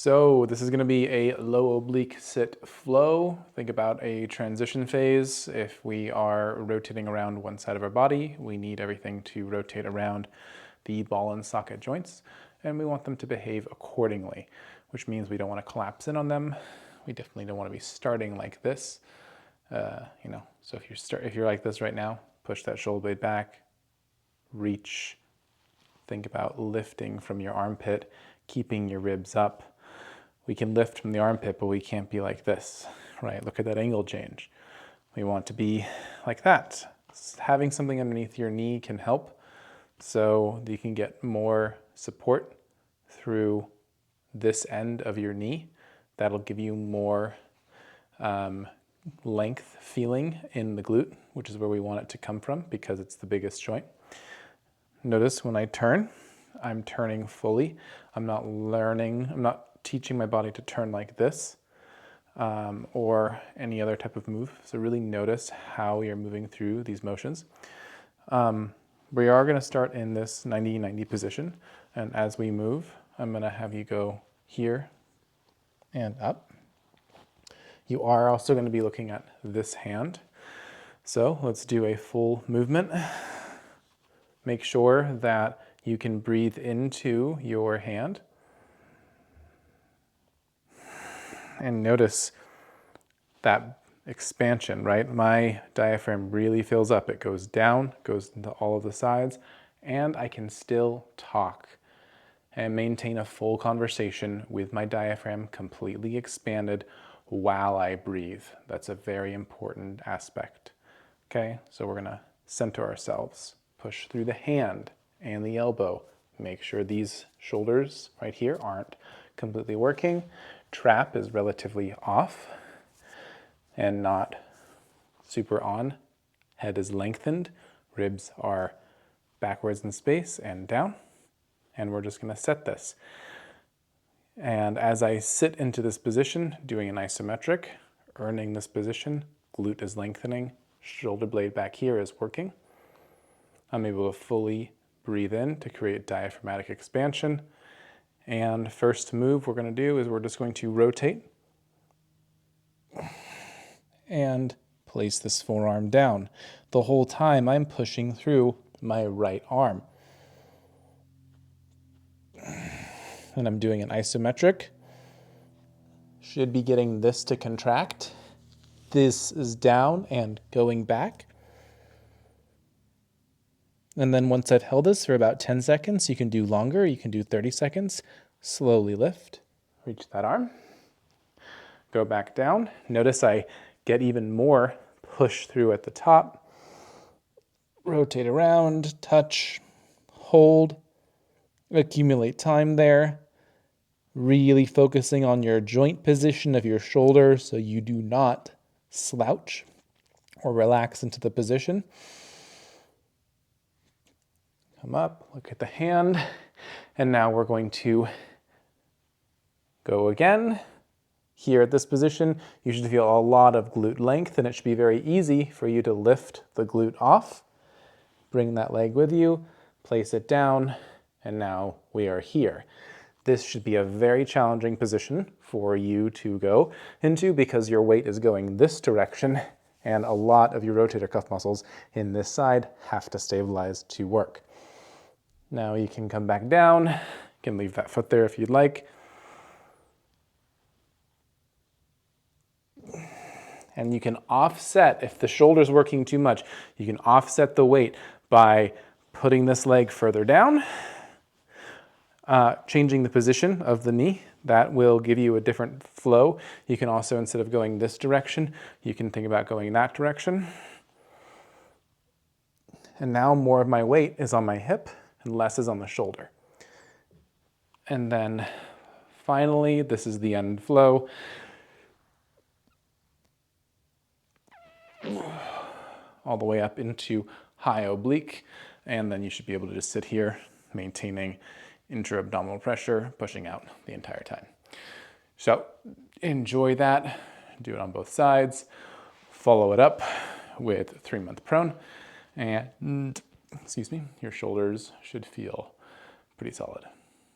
So this is going to be a low oblique sit flow. Think about a transition phase. If we are rotating around one side of our body, we need everything to rotate around the ball and socket joints, and we want them to behave accordingly, which means we don't want to collapse in on them. We definitely don't want to be starting like this. So if you're like this right now, push that shoulder blade back, reach. Think about lifting from your armpit, keeping your ribs up. We can lift from the armpit, but we can't be like this, right? Look at that angle change. We want to be like that. Having something underneath your knee can help so you can get more support through this end of your knee. That'll give you more length feeling in the glute, which is where we want it to come from because it's the biggest joint. Notice when I turn, I'm turning fully. I'm not teaching my body to turn like this or any other type of move. So really notice how you're moving through these motions. We are going to start in this 90-90 position. And as we move, I'm going to have you go here and up. You are also going to be looking at this hand. So let's do a full movement. Make sure that you can breathe into your hand. And notice that expansion, right? My diaphragm really fills up. It goes down, goes into all of the sides, and I can still talk and maintain a full conversation with my diaphragm completely expanded while I breathe. That's a very important aspect. Okay, so we're gonna center ourselves, push through the hand and the elbow. Make sure these shoulders right here aren't completely working. Trap is relatively off and not super on. Head is lengthened, ribs are backwards in space and down. And we're just gonna set this. And as I sit into this position, doing an isometric, earning this position, glute is lengthening, shoulder blade back here is working. I'm able to fully breathe in to create diaphragmatic expansion. And first move we're going to do is we're just going to rotate and place this forearm down. The whole time I'm pushing through my right arm. And I'm doing an isometric. Should be getting this to contract. This is down and going back. And then once I've held this for about 10 seconds, you can do longer, you can do 30 seconds. Slowly lift, reach that arm, go back down. Notice I get even more push through at the top. Rotate around, touch, hold, accumulate time there. Really focusing on your joint position of your shoulder so you do not slouch or relax into the position. Come up, look at the hand, and now we're going to go again. Here at this position, you should feel a lot of glute length, and it should be very easy for you to lift the glute off. Bring that leg with you, place it down, and now we are here. This should be a very challenging position for you to go into because your weight is going this direction, and a lot of your rotator cuff muscles in this side have to stabilize to work. Now you can come back down. You can leave that foot there if you'd like. And you can offset, if the shoulder's working too much, you can offset the weight by putting this leg further down, changing the position of the knee. That will give you a different flow. You can also, instead of going this direction, you can think about going that direction. And now more of my weight is on my hip and less is on the shoulder. And then finally, this is the end flow. All the way up into high oblique, and then you should be able to just sit here, maintaining intra-abdominal pressure, pushing out the entire time. So enjoy that, do it on both sides, follow it up with 3-month prone, and your shoulders should feel pretty solid.